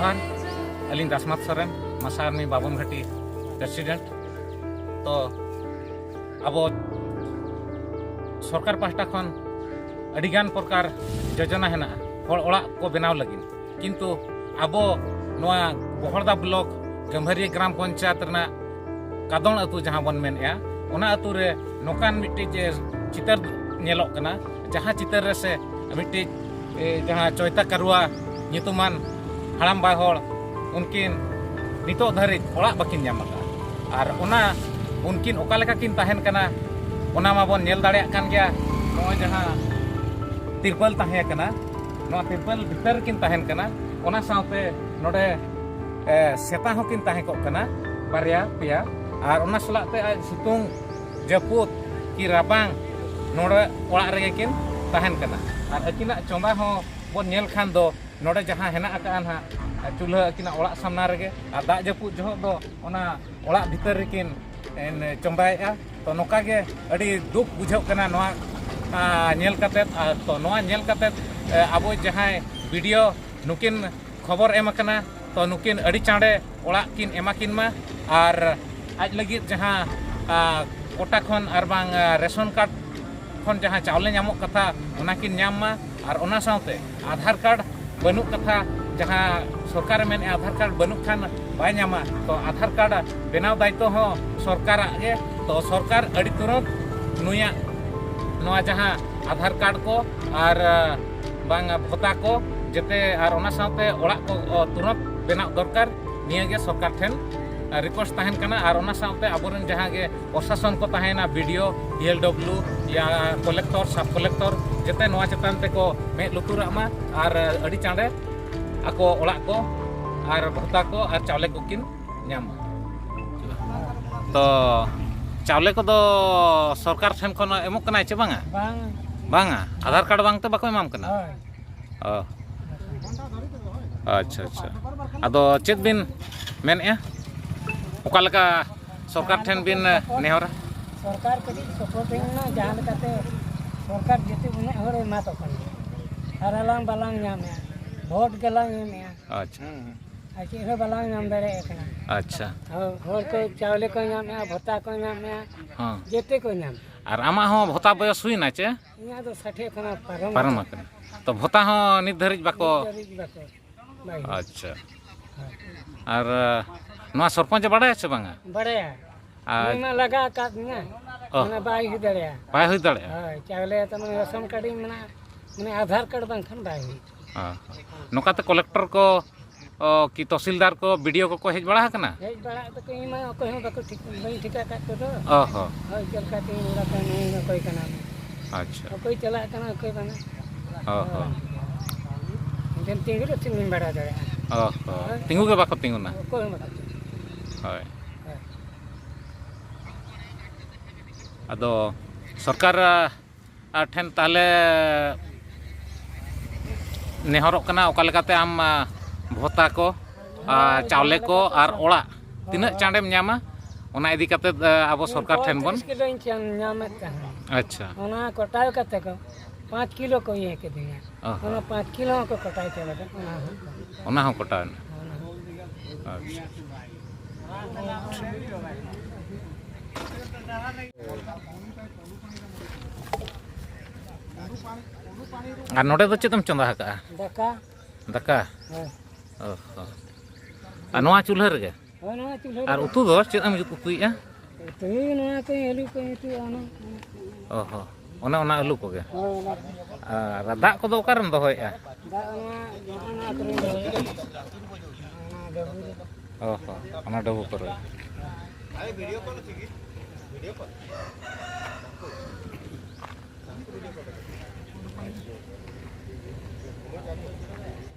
जोहार अलिंग दासमत सोरेन मासा army बाबनघाटी president तो अब सरकार पाहटा खन अडिगान प्रकार योजना हेना हर ओड़ा को बनाव लगिन किंतु अब नोआ बहरदा ब्लॉक गंभीरी ग्राम पंचायत रना कादन अतु जहां बन मेनया ओना अतु रे नोकान मिट्टी जे चितर नेलोक कना जहां चितर रे से मिट्टी जहां चौता करुआ नितुमान हड़ाम बाय हड़ उनकिन नितो धारित ओड़ा बाकिन नाम और ओना उनकिन ओका लेका किन ताहेन कना ओना माबन नेल दाड़ेया कान गया नो जहां तिरपल ताहे कना नो तिरपल भीतर किन ताहेन कना ओना साउते नोडे सेता हो किन ताहे को कना बारिया पिया और ओना सलाते आज सितुंग जपुत की राबांग नोडे ओड़ा रेगे किन ताहेन कना और अकिना चोंदा हो बन नेल खान दो नोडे जहां हेना आकान हा चूल्हा अकिना ओड़ा सामना रेगे और दा जपुत जो दो ओना ओड़ा भीतर रेकिन चोंबाएगा तो नोका गे अड़ी दुख बुझाव कना नोआ नेल कतेत तो नोआ नेल कतेत आबो जहां वीडियो नुकिन खबर एम कना तो नुकिन अड़ी चाँडे ओड़ा किन एमा किन मा और आज लगी जहां कोटा खन और बांग रेशन कार्ड खन जहां चावले नामक कथा ओना किन नाम मा और ओना साउते आधार कार्ड बनू कथा जहां सरकार में आधार कार्ड बनू खान बाय नामा तो आधार कार्ड बनाव दायित्व हो सरकार गे तो सरकार अड़ी तुरंत नुया नोआ जहां आधार कार्ड को और बांग भत्ता को जते और ओना साउते ओड़ा को तुरंत बनाव दरकार निया गे सरकार ठेन रिक्वेस्ट ताहेन कना और ओना साउते आबोरन जहां गे प्रशासन को ताहेना वीडियो ELW या कलेक्टर सब कलेक्टर जते नोआ चेतान ते को मे लुतुरा मा और अड़ी चाँडे ako orak ko ar bhota ko ar chawle ko kin nyam to chawle ko do sarkar then kon emok kana che banga banga aadhar card bang te bako emam kana acha acha ado chet bin men ya oka leka sarkar then bin nehora सरकार कदी supporting ना जहां कते सरकार जति उन्हें हरे मा तो कन हरलांग बालांग नाम वोट गलांग में अच्छा अच्छे रे बालांग नाम दरे एकना अच्छा और को चावले को नाम है भत्ता को नाम है हां जेते को नाम और आमा हो भत्ता बयस हुई ना चे इया तो 60 खना पारम तो भत्ता हो निर्धारित बाको अच्छा और नवा सरपंच बड़ा है बांगा बड़े मा लगा का ना मने बाई हुई दड़े हां चावले त रेशन कार्ड मना मने आधार कार्ड बंग खन बाई नोकाते कलेक्टर को कि तहसीलदार को वीडियो को हेज बड़ा कना हेज बड़ा तो कहीं मा कहीं बाको ठीक नहीं ठिका का तो ओहो हां चल का तीन बड़ा का नहीं कोई कना अच्छा कोई चला कना कोई बना ओहो जन तीन रे तीन बड़ा दे ओहो तिंगु के बाको तिंगु ना कोई बाको हाय अदो सरकार ठेन ताले नेहरों कना ओका लेकाते आम भत्ता को चावले को और ओड़ा तीना चाँडेम नामा ओना इदी काते आबो सरकार ठेन बन अच्छा ओना कटाय काते को 5 किलो को ये के दिया ओना 5 किलो को कटाय चला ओना हो कटाय अच्छा और नोटे तो चेतम चंदा हका दका दका ओहो और नोआ चूल्हा रे नोआ चूल्हा और उतु दो चेतम उतुइया तो नोआ को आलू को तू आनो ओहो ओना ओना आलू को गे और दाग को दो ओकारम दोहोया दाग ओना अकरिन दो ओहो ओना डबु करे आई वीडियो कॉल थी वीडियो कॉल